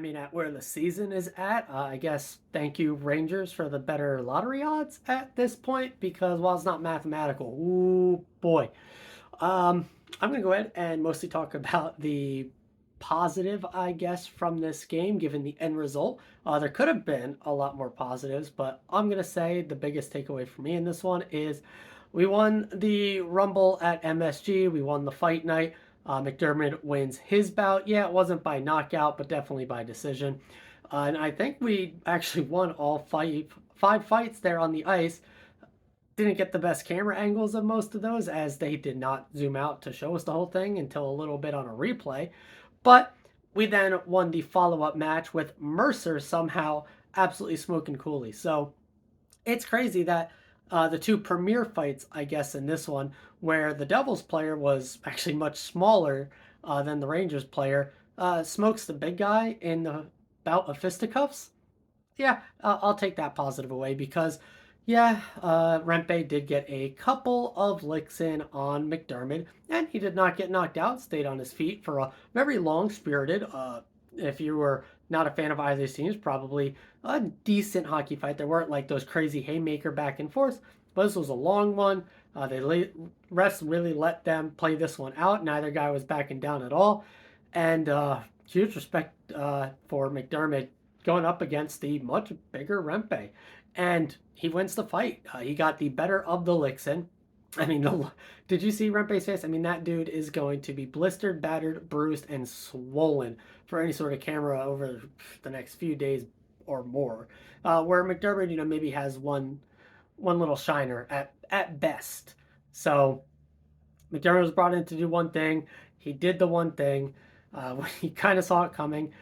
mean, at where the season is at, I guess thank you, Rangers, for the better lottery odds at this point because while it's not mathematical, ooh boy. Um, I'm going to go ahead and mostly talk about the positive, I guess, from this game, given the end result. There could have been a lot more positives, but I'm going to say the biggest takeaway for me in this one is we won the Rumble at MSG. We won the fight night. McDermott wins his bout. Yeah, it wasn't by knockout, but definitely by decision. And I think we actually won all five fights there on the ice. Didn't get the best camera angles of most of those as they did not zoom out to show us the whole thing until a little bit on a replay. But we then won the follow up match with Mercer somehow absolutely smoking Cooley. So it's crazy that the two premier fights, I guess, in this one, where the Devils player was actually much smaller than the Rangers player, smokes the big guy in the bout of fisticuffs. Yeah, I'll take that positive away because, yeah, Rempe did get a couple of licks in on McDermott, and he did not get knocked out, stayed on his feet for a very long spirited, if you were not a fan of either teams, probably a decent hockey fight. There weren't like those crazy haymaker back and forth, but this was a long one. Refs really let them play this one out. Neither guy was backing down at all, and huge respect for McDermott going up against the much bigger Rempe. And he wins the fight. He got the better of the Lixen. I mean, did you see Rempe's face? I mean, that dude is going to be blistered, battered, bruised, and swollen for any sort of camera over the next few days or more. Where McDermott, maybe has one little shiner at best. So McDermott was brought in to do one thing. He did the one thing. He kind of saw it coming.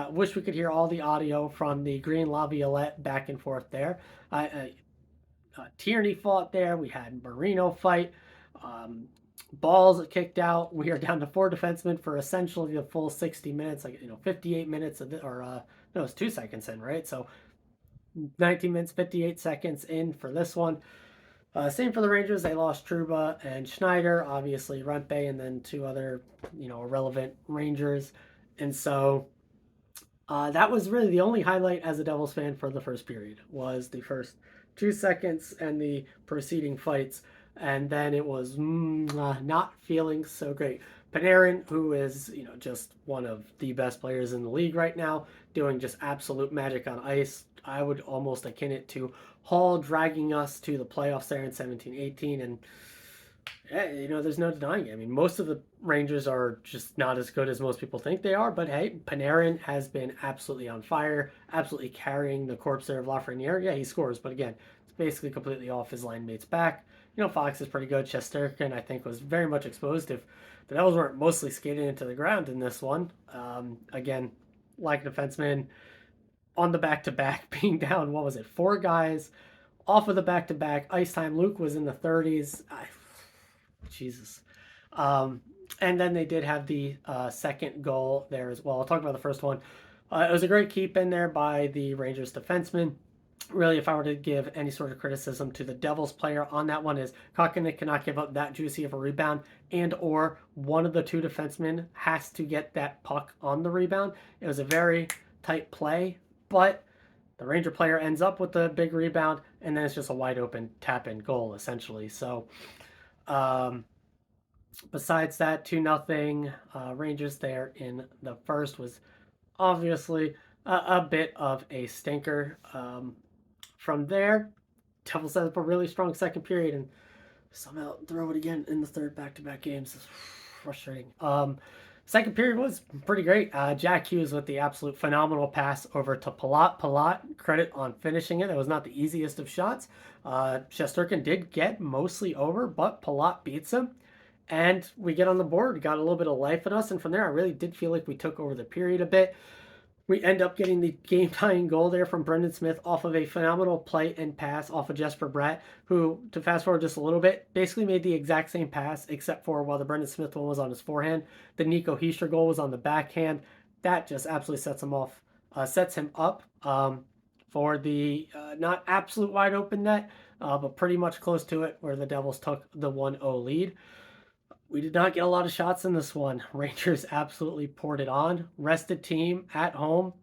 Wish we could hear all the audio from the Green Laviolette back and forth there. Tierney fought there. We had Marino fight. Balls kicked out. We are down to four defensemen for essentially the full 60 minutes, 58 minutes of it, or no, it's 2 seconds in, right? So 19 minutes, 58 seconds in for this one. Same for the Rangers. They lost Truba and Schneider, obviously Rempe, and then two other, irrelevant Rangers. And so that was really the only highlight as a Devils fan for the first period was the first 2 seconds and the preceding fights. And then it was not feeling so great. Panarin, who is, just one of the best players in the league right now, doing just absolute magic on ice. I would almost akin it to Hall dragging us to the playoffs there in 17-18. And, yeah, there's no denying it. I mean, most of the Rangers are just not as good as most people think they are. But, hey, Panarin has been absolutely on fire, absolutely carrying the corpse there of Lafreniere. Yeah, he scores. But, again, it's basically completely off his line mates' back. Fox is pretty good. Shesterkin, I think, was very much exposed. If the Devils weren't mostly skating into the ground in this one, again, like defenseman, on the back-to-back, being down, what was it, four guys off of the back-to-back. Ice time, Luke was in the 30s. Jesus. And then they did have the second goal there as well. I'll talk about the first one. It was a great keep in there by the Rangers defenseman. Really, if I were to give any sort of criticism to the Devils player on that one is Kotkaniemi cannot give up that juicy of a rebound, and or one of the two defensemen has to get that puck on the rebound. It was a very tight play, but the Ranger player ends up with the big rebound, and then it's just a wide open tap-in goal, essentially. So, besides that, 2-0 Rangers there in the first was obviously a bit of a stinker. From there, Devils set up a really strong second period and somehow throw it again in the third back-to-back games. It's frustrating. Second period was pretty great. Jack Hughes with the absolute phenomenal pass over to Palat. Palat, credit on finishing it. It was not the easiest of shots. Shesterkin did get mostly over, but Palat beats him. And we get on the board, got a little bit of life in us. And from there, I really did feel like we took over the period a bit. We end up getting the game-tying goal there from Brendan Smith off of a phenomenal play and pass off of Jesper Bratt, who, to fast forward just a little bit, basically made the exact same pass, except for while the Brendan Smith one was on his forehand, the Nico Hischier goal was on the backhand. That just absolutely sets him up for the not absolute wide open net, but pretty much close to it, where the Devils took the 1-0 lead. We did not get a lot of shots in this one. Rangers absolutely poured it on. Rested team at home.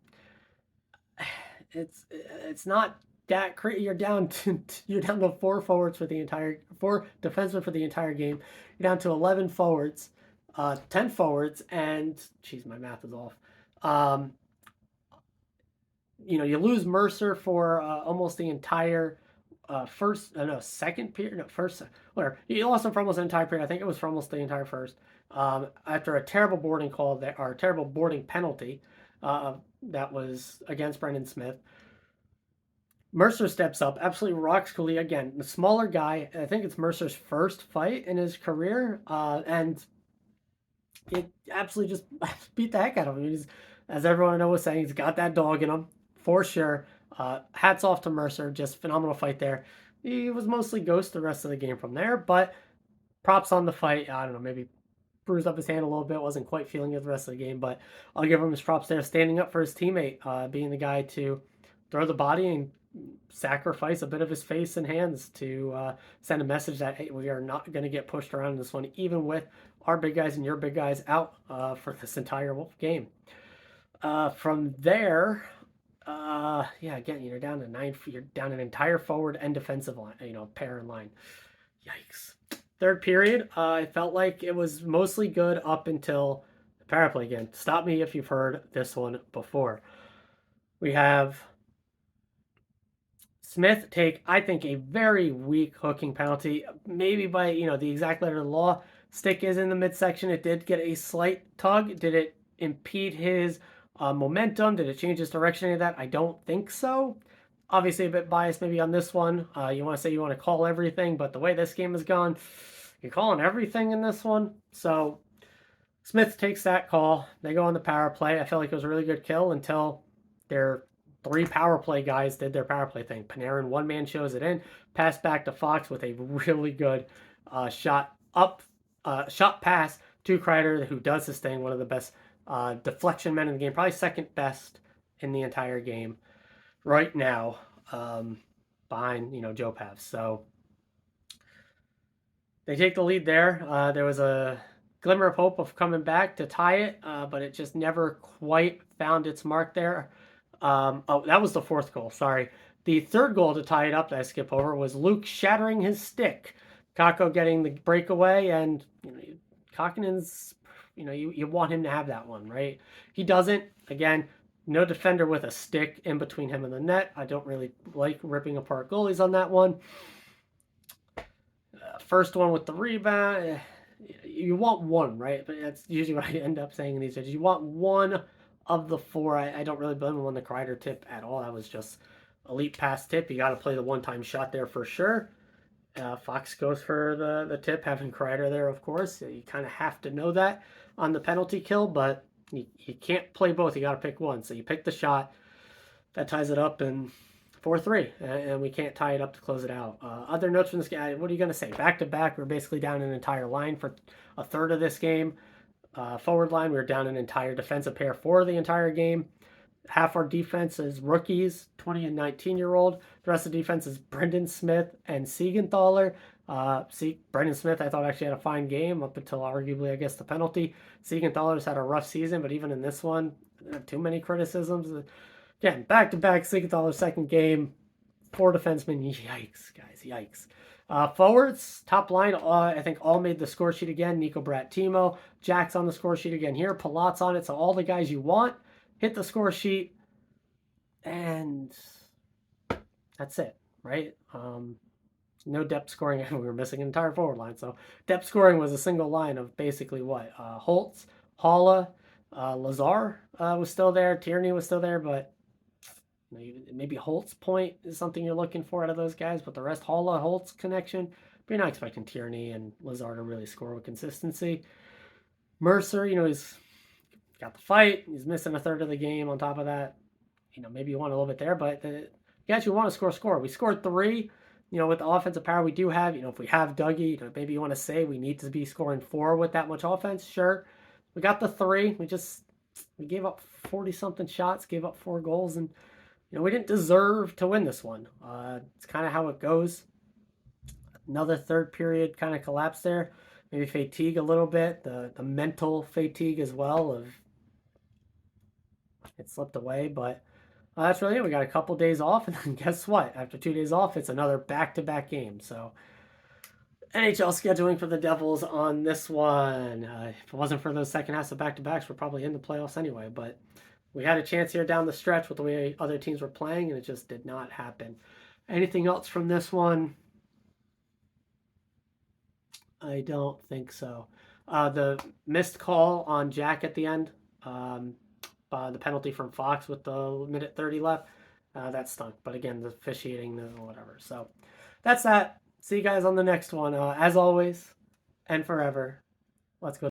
it's not that crazy. You're down to four defensemen for the entire game. You're down to 11 forwards, 10 forwards, and geez, my math is off. Um, you lose Mercer for almost the entire second period, no, first, whatever. You lost him for almost the entire period. I think it was for almost the entire first. After a terrible boarding call or a terrible boarding penalty that was against Brendan Smith. Mercer steps up, absolutely rocks Cooley again. The smaller guy, I think it's Mercer's first fight in his career, and it absolutely just beat the heck out of him. As everyone I know was saying, he's got that dog in him for sure. Hats off to Mercer, just phenomenal fight there. He was mostly ghost the rest of the game from there, but props on the fight. I don't know, maybe bruised up his hand a little bit, wasn't quite feeling it the rest of the game, but I'll give him his props there, standing up for his teammate, being the guy to throw the body and sacrifice a bit of his face and hands to send a message that, hey, we are not going to get pushed around in this one, even with our big guys and your big guys out for this entire game. From there, again, you're down to 9. You're down an entire forward and defensive line, pair in line. Yikes. Third period, I felt like it was mostly good up until the power play again. Stop me if you've heard this one before. We have Smith take, I think, a very weak hooking penalty, maybe by, the exact letter of the law. Stick is in the midsection. It did get a slight tug. Did it impede his momentum? Did it change his direction? Any of that? I don't think so. Obviously, a bit biased maybe on this one. You want to say you want to call everything, but the way this game has gone, you're calling everything in this one. So Smith takes that call. They go on the power play. I felt like it was a really good kill until their 3 power play guys did their power play thing. Panarin, one man shows it in, pass back to Fox with a really good shot pass to Kreider, who does this thing, one of the best deflection men in the game, probably second best in the entire game right now, behind Joe Pav. So they take the lead there. There was a glimmer of hope of coming back to tie it, but it just never quite found its mark there. That was the 4th goal. Sorry. The 3rd goal to tie it up that I skip over was Luke shattering his stick. Kakko getting the breakaway, and Kakkonen's, you want him to have that one, right? He doesn't. Again, no defender with a stick in between him and the net. I don't really like ripping apart goalies on that one. First one with the rebound. You want one, right? But that's usually what I end up saying in these videos. You want one of the 4. I don't really blame him on the Kreider tip at all. That was just elite pass tip. You got to play the one-time shot there for sure. Fox goes for the tip, having Kreider there, of course. You kind of have to know that on the penalty kill, but you can't play both. You got to pick one. So you pick the shot. That ties it up in 4-3, and we can't tie it up to close it out. Other notes from this game, what are you going to say? Back-to-back, we're basically down an entire line for a third of this game. Forward line, we were down an entire defensive pair for the entire game. Half our defense is rookies, 20 and 19-year-old. The rest of the defense is Brendan Smith and Siegenthaler. Brendan Smith, I thought, actually had a fine game up until arguably, I guess, the penalty. Siegenthaler's had a rough season, but even in this one, I didn't have too many criticisms. Again, back-to-back Siegenthaler's second game. 4 defensemen. Yikes, guys. Yikes. Forwards, top line, I think all made the score sheet again. Nico Brat-Timo. Jack's on the score sheet again here. Palat's on it. So all the guys you want hit the score sheet. And that's it, right? No depth scoring. We were missing an entire forward line. So depth scoring was a single line of basically what? Holtz, Haula, Lazar was still there. Tierney was still there, but maybe Holt's point is something you're looking for out of those guys, but the rest, Haula, Holtz connection, but you're not expecting Tierney and Lazar to really score with consistency. Mercer, he's got the fight. He's missing a third of the game on top of that. Maybe you want a little bit there, but you actually want to score. We scored 3. With the offensive power we do have, if we have Dougie, maybe you want to say we need to be scoring 4 with that much offense. Sure. We got the 3. We gave up 40-something shots, gave up 4 goals, and we didn't deserve to win this one. It's kind of how it goes. Another third period kind of collapse there. Maybe fatigue a little bit. The mental fatigue as well of it slipped away. But That's really it. We got a couple days off, and then guess what? After 2 days off, it's another back-to-back game. So NHL scheduling for the Devils on this one. If it wasn't for those second halves of back-to-backs, we're probably in the playoffs anyway. But we had a chance here down the stretch with the way other teams were playing, and it just did not happen. Anything else from this one? I don't think so. The missed call on Jack at the end, um, the penalty from Fox with the minute 30 left, that stunk. But again, the officiating, whatever. So that's that. See you guys on the next one. As always and forever, let's go.